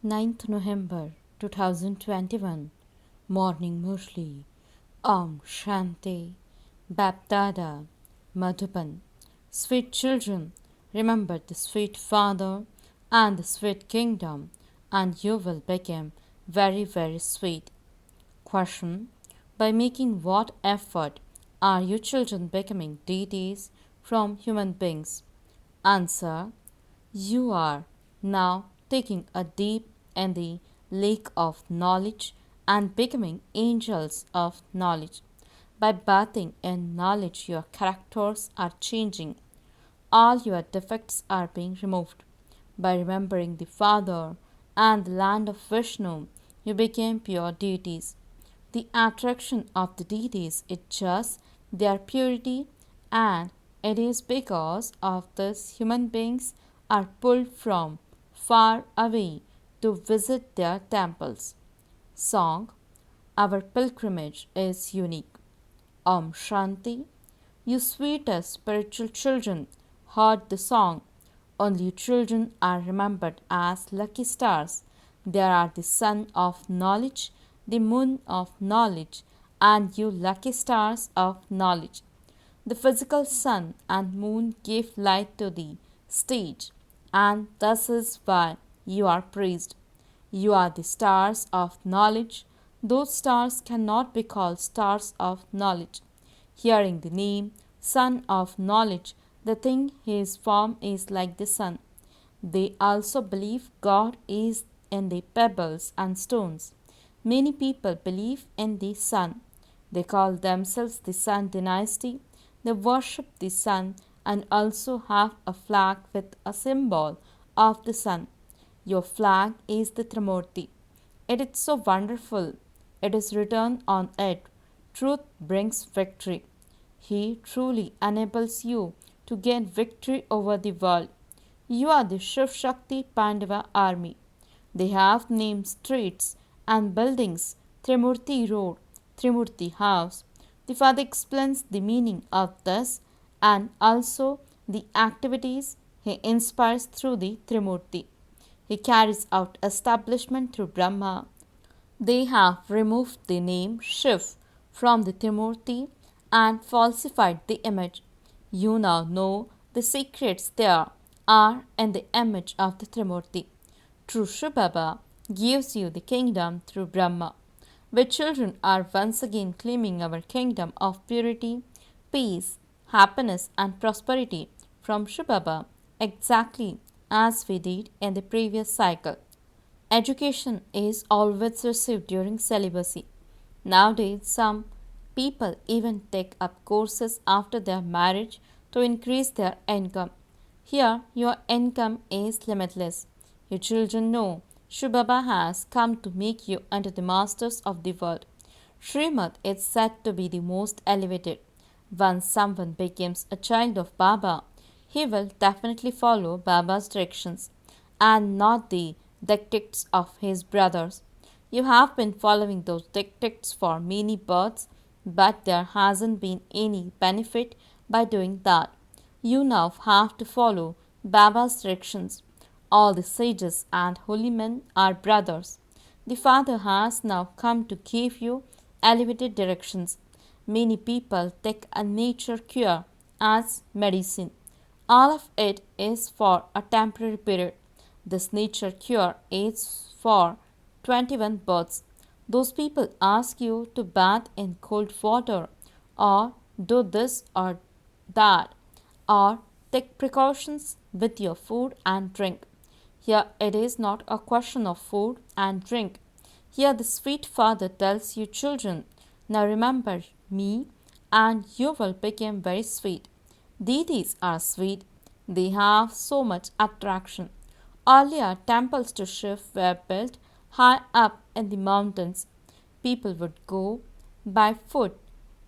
9th November 2021 Morning Murli Om Shanti BapDada Madhuban. Sweet children, remember the sweet Father and the sweet kingdom, and you will become very, very sweet. Question: by making what effort are you children becoming deities from human beings? Answer: you are now taking a dip in the lake of knowledge and becoming angels of knowledge. By bathing in knowledge, your characters are changing. All your defects are being removed. By remembering the Father and the land of Vishnu, you became pure deities. The attraction of the deities is just their purity, and it is because of this human beings are pulled from far away to visit their temples. Song: our pilgrimage is unique. Om Shanti. You sweetest spiritual children heard the song. Only children are remembered as lucky stars. They are the sun of knowledge, the moon of knowledge, and you lucky stars of knowledge. The physical sun and moon give light to the stage, and thus is why you are praised. You are the stars of knowledge. Those stars cannot be called stars of knowledge. Hearing the name Son of Knowledge, they think his form is like the sun. They also believe God is in the pebbles and stones. Many people believe in the sun. They call themselves the Sun Dynasty. They worship the sun and also have a flag with a symbol of the sun. Your flag is the Trimurti. It is so wonderful. It is written on it, truth brings victory. He truly enables you to gain victory over the world. You are the Shiv Shakti Pandava army. They have named streets and buildings: Trimurti Road, Trimurti House. The Father explains the meaning of this and also the activities he inspires through the Trimurti. He carries out establishment through Brahma. They have removed the name Shiv from the Trimurti and falsified the image. You now know the secrets there are in the image of the Trimurti. True shivbaba gives you the kingdom through Brahma. We children are once again claiming our kingdom of purity, peace, happiness, and prosperity from shivbaba, exactly as we did in the previous cycle. Education is always received during celibacy. Nowadays, some people even take up courses after their marriage to increase their income. Here, your income is limitless. Your children know Shivbaba has come to make you into the masters of the world. Srimad is said to be the most elevated. Once someone becomes a child of Baba, he will definitely follow Baba's directions and not the dictates of his brothers. You have been following those dictates for many births, but there hasn't been any benefit by doing that. You now have to follow Baba's directions. All the sages and holy men are brothers. The Father has now come to give you elevated directions. Many people take a nature cure as medicine. All of it is for a temporary period. This nature cure is for 21 births. Those people ask you to bathe in cold water or do this or that or take precautions with your food and drink. Here it is not a question of food and drink. Here the sweet Father tells you, children, now remember me and you will become very sweet. Deities are sweet. They have so much attraction. Earlier, temples to Shiv were built high up in the mountains. People would go by foot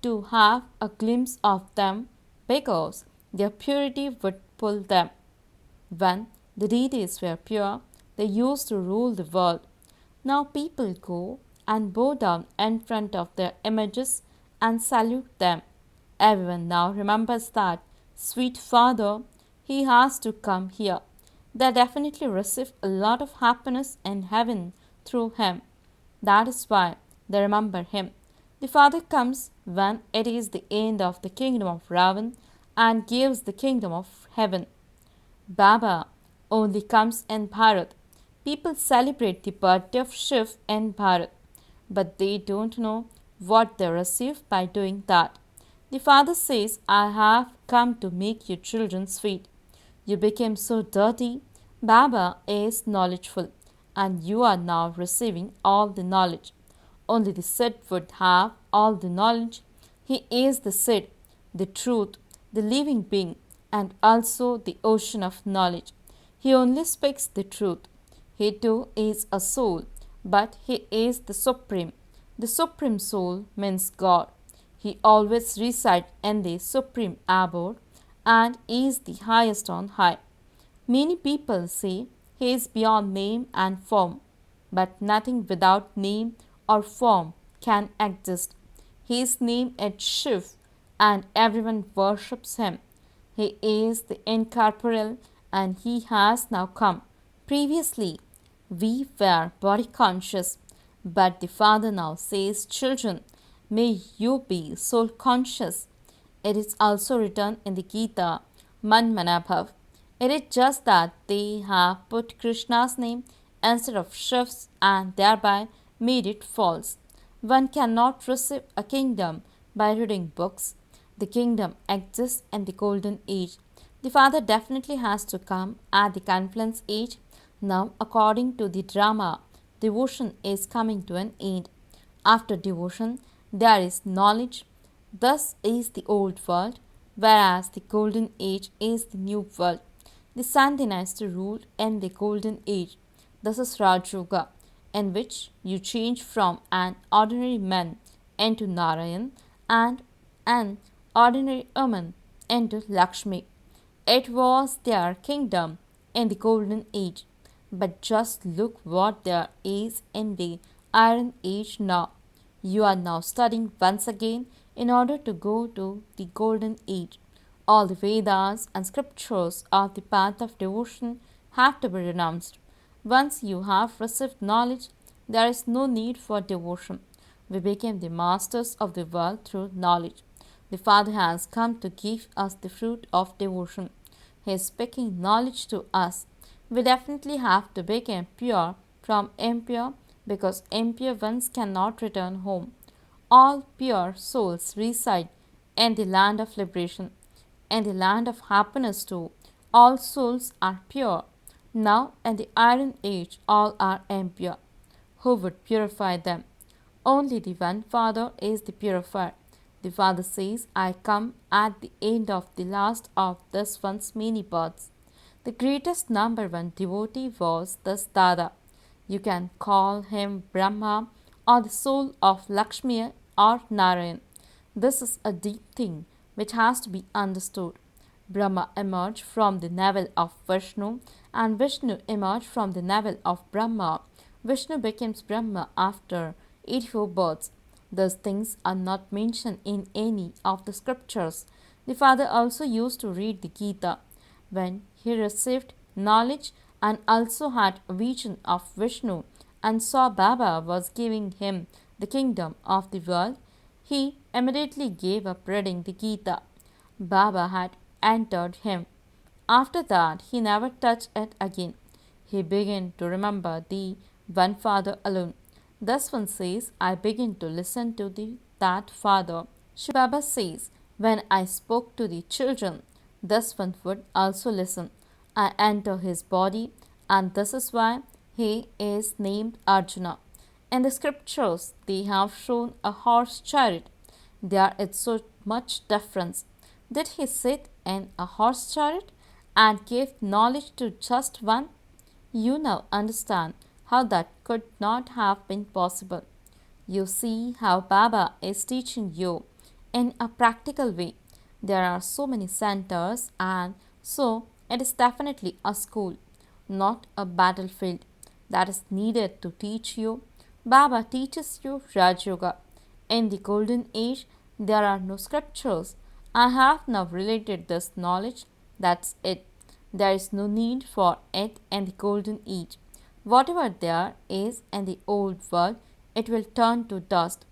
to have a glimpse of them because their purity would pull them. When the deities were pure, they used to rule the world. Now people go and bow down in front of their images and salute them. Everyone now remembers that sweet Father, he has to come here. they definitely receive a lot of happiness in heaven through him. That is why they remember him. The Father comes when it is the end of the kingdom of Ravan and gives the kingdom of heaven. Baba only comes in Bharat. People celebrate the birthday of Shiv in Bharat, but they don't know what they receive by doing that. The Father says, I have come to make your children sweet. You became so dirty. Baba is knowledgeful, and you are now receiving all the knowledge. Only the Sid would have all the knowledge. He is the Sid, the truth, the living being, and also the ocean of knowledge. He only speaks the truth. He too is a soul, but he is the supreme. The supreme soul means God. He always resides in the supreme abode and is the highest on high. Many people say he is beyond name and form, but nothing without name or form can exist. His name is Shiv, and everyone worships him. He is the incorporeal, and he has now come. Previously, we were body conscious, but the Father now says, children, may you be soul conscious. It is also written in the Gita, Man Manabhav. It is just that they have put Krishna's name instead of Shiv's and thereby made it false. One cannot receive a kingdom by reading books. The kingdom exists in the golden age. The Father definitely has to come at the confluence age. Now, according to the drama, devotion is coming to an end. After devotion, there is knowledge. Thus is the old world, whereas the golden age is the new world. The Sun dynasty ruled in the golden age. This is Raj Yoga, in which you change from an ordinary man into Narayan and an ordinary woman into Lakshmi. It was their kingdom in the golden age, but just look what there is in the iron age now. You are now studying once again in order to go to the golden age. All the Vedas and scriptures of the path of devotion have to be renounced. Once you have received knowledge, there is no need for devotion. We became the masters of the world through knowledge. The Father has come to give us the fruit of devotion. He is speaking knowledge to us. We definitely have to become pure from impure because impure ones cannot return home. All pure souls reside in the land of liberation, in the land of happiness too. All souls are pure. Now, in the iron age, all are impure. Who would purify them? Only the one Father is the purifier. The Father says, I come at the end of the last of this one's many births. The greatest number one devotee was this Dada. You can call him Brahma or the soul of Lakshmi or Narayan. This is a deep thing which has to be understood. Brahma emerged from the navel of Vishnu and Vishnu emerged from the navel of Brahma. Vishnu becomes Brahma after 84 births. Those things are not mentioned in any of the scriptures. The Father also used to read the Gita. When he received knowledge and also had a vision of Vishnu and saw Baba was giving him the kingdom of the world, he immediately gave up reading the Gita. Baba had entered him. After that, he never touched it again. He began to remember the one Father alone. Thus one says, I begin to listen to that Father. Shivbaba says, when I spoke to the children, thus one would also listen. I enter his body, and this is why he is named Arjuna. In the scriptures, they have shown a horse chariot. There is so much difference. Did he sit in a horse chariot and give knowledge to just one? You now understand how that could not have been possible. You see how Baba is teaching you in a practical way. There are so many centers, and so it is definitely a school, not a battlefield, that is needed to teach you. Baba teaches you Raj Yoga. In the golden age, there are no scriptures. I have now related this knowledge. That's it. There is no need for it in the golden age. Whatever there is in the old world, it will turn to dust.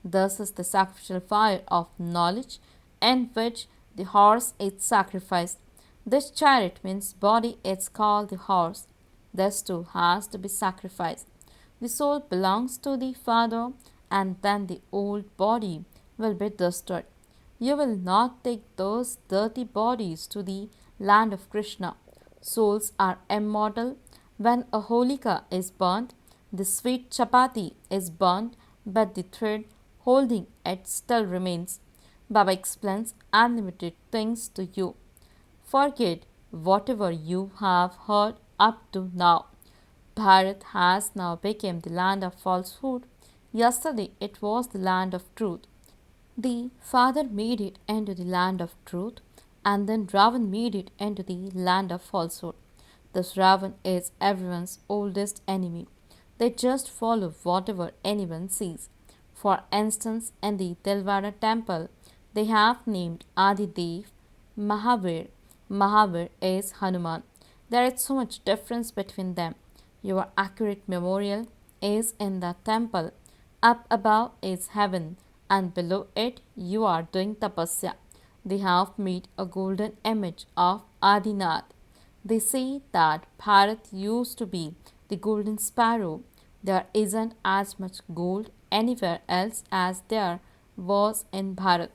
Thus is the sacrificial fire of knowledge, in which the horse is sacrificed. This chariot means body is called the horse. This too has to be sacrificed. The soul belongs to the Father, and then the old body will be destroyed. You will not take those dirty bodies to the land of Krishna. Souls are immortal. When a holika is burnt, the sweet chapati is burnt, but the thread holding it still remains. Baba explains unlimited things to you. Forget whatever you have heard up to now. Bharat has now become the land of falsehood. Yesterday it was the land of truth. The Father made it into the land of truth, and then Ravan made it into the land of falsehood. Thus Ravan is everyone's oldest enemy. They just follow whatever anyone sees. For instance, in the Tilwara temple, they have named Adidev Mahavir. Mahavir is Hanuman. There is so much difference between them. Your accurate memorial is in the temple. Up above is heaven, and below it you are doing tapasya. They have made a golden image of Adinath. They say that Bharat used to be the golden sparrow. There isn't as much gold anywhere else as there was in Bharat.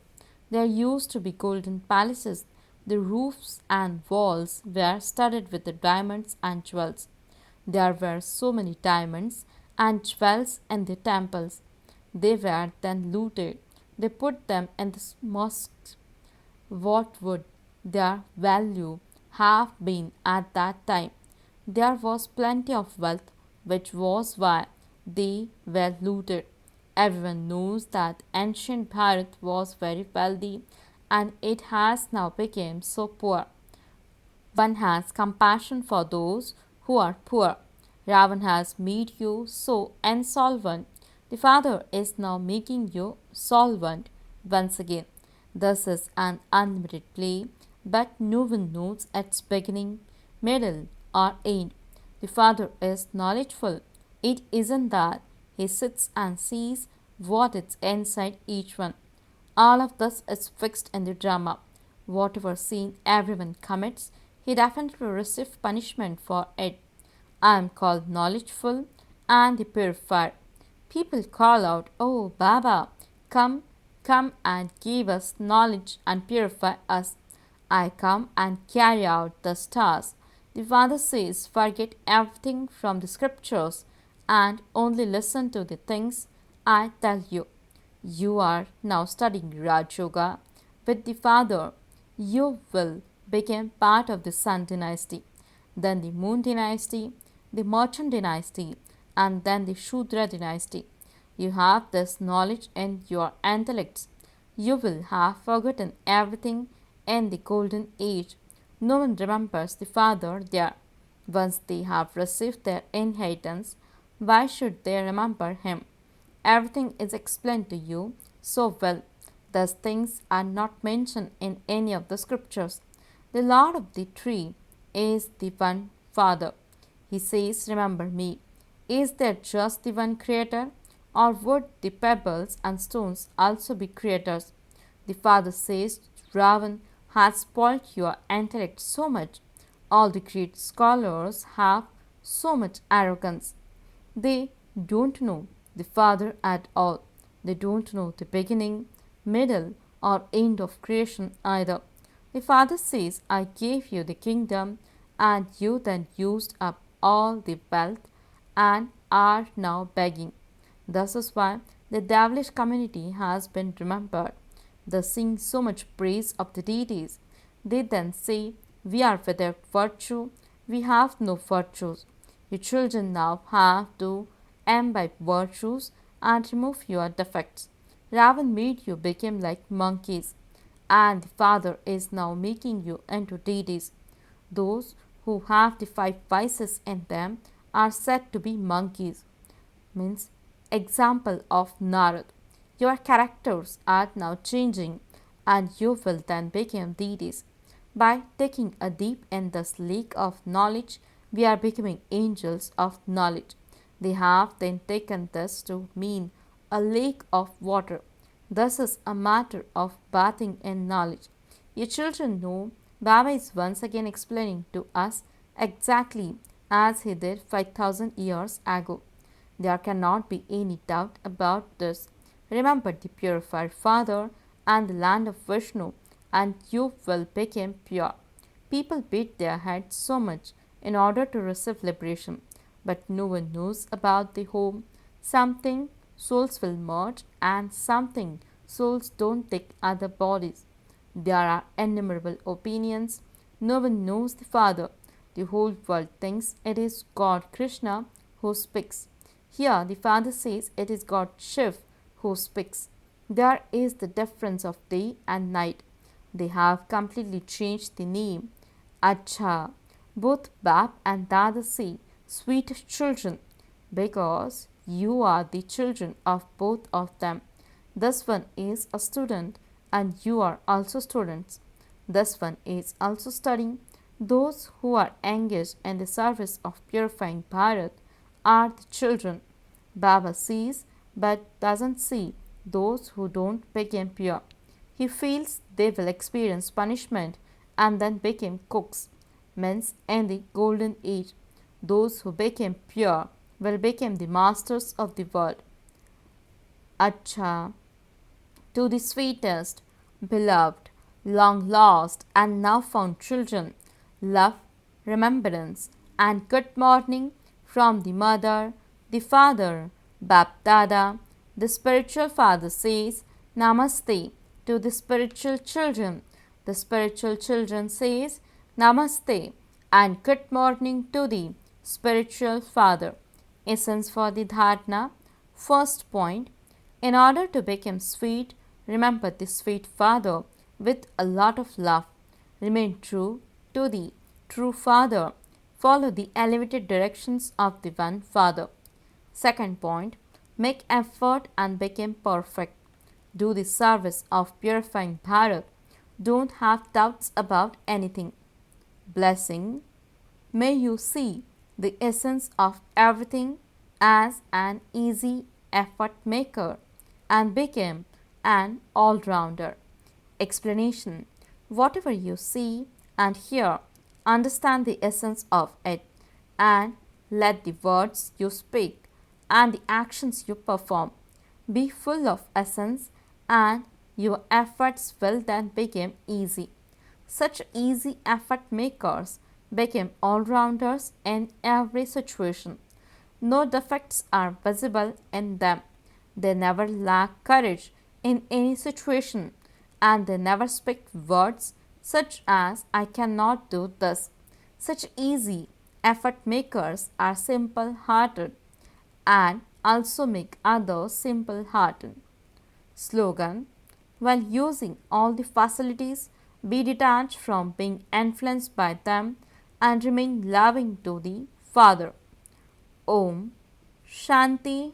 There used to be golden palaces. The roofs and walls were studded with the diamonds and jewels. There were so many diamonds and jewels in the temples. They were then looted. They put them in the mosques. What would their value have been at that time? There was plenty of wealth, which was why they were looted. Everyone knows that ancient Bharat was very wealthy, and it has now become so poor. One has compassion for those who are poor. Ravan has made you so insolvent. The Father is now making you solvent once again. This is an unlimited play, but no one knows its beginning, middle, or end. The Father is knowledgeful. It isn't that he sits and sees what is inside each one. All of this is fixed in the drama. Whatever sin everyone commits, he definitely receives punishment for it. I am called knowledgeful and the purifier. People call out, "Oh, Baba, come, come and give us knowledge and purify us." I come and carry out the stars. The Father says, forget everything from the scriptures and only listen to the things I tell you. You are now studying Raj Yoga with the Father. You will become part of the Sun dynasty, then the Moon dynasty, the Merchant dynasty, and then the Shudra dynasty. You have this knowledge in your intellects. You will have forgotten everything in the golden age. No one remembers the Father there. Once they have received their inheritance, why should they remember him? Everything is explained to you so well. Thus things are not mentioned in any of the scriptures. The Lord of the tree is the one Father. He says, remember me. Is there just the one creator? Or would the pebbles and stones also be creators? The Father says, Ravan has spoiled your intellect so much. All the great scholars have so much arrogance. They don't know the Father at all. They don't know the beginning, middle, or end of creation either. The Father says, I gave you the kingdom, and you then used up all the wealth and are now begging. This is why the devilish community has been remembered. They sing so much praise of the deities. They then say, we are without virtue, we have no virtues. Your children now have to imbibe virtues and remove your defects. Ravan made you become like monkeys, and the Father is now making you into deities. Those who have the five vices in them are said to be monkeys. Means example of Narad. Your characters are now changing, and you will then become deities. By taking a dip in this lake of knowledge, we are becoming angels of knowledge. They have then taken this to mean a lake of water. This is a matter of bathing in knowledge. Your children know Baba is once again explaining to us exactly as he did 5000 years ago. There cannot be any doubt about this. Remember the purified Father and the land of Vishnu, and you will become pure. People beat their heads so much in order to receive liberation, but no one knows about the home. Something souls will merge, and something souls don't take other bodies. There are innumerable opinions. No one knows the Father. The whole world thinks it is God Krishna who speaks. Here the Father says it is God Shiv who speaks. There is the difference of day and night. They have completely changed the name. Acha. Both Bap and Dada say, sweet children, because you are the children of both of them. This one is a student and you are also students. This one is also studying. Those who are engaged in the service of purifying Bharat are the children. Baba sees but doesn't see those who don't become pure. He feels they will experience punishment and then become cooks, means in the golden age. Those who became pure will become the masters of the world. Acha. To the sweetest, beloved, long lost, and now found children, love, remembrance, and good morning from the mother, the father, BapDada. The spiritual father says, Namaste to the spiritual children. The spiritual children says, Namaste and good morning to the spiritual father. Essence for the dharana. First point, in order to become sweet, remember the sweet Father with a lot of love. Remain true to the true Father. Follow the elevated directions of the one Father. Second point, make effort and become perfect. Do the service of purifying Bharat. Don't have doubts about anything. Blessing. May you see the essence of everything as an easy effort maker and become an all-rounder. Explanation. Whatever you see and hear, understand the essence of it and let the words you speak and the actions you perform be full of essence, and your efforts will then become easy. Such easy effort makers become all-rounders in every situation. No defects are visible in them. They never lack courage in any situation, and they never speak words such as I cannot do this. Such easy effort makers are simple hearted and also make others simple hearted. Slogan. While using all the facilities, be detached from being influenced by them and remain loving to the Father. Om Shanti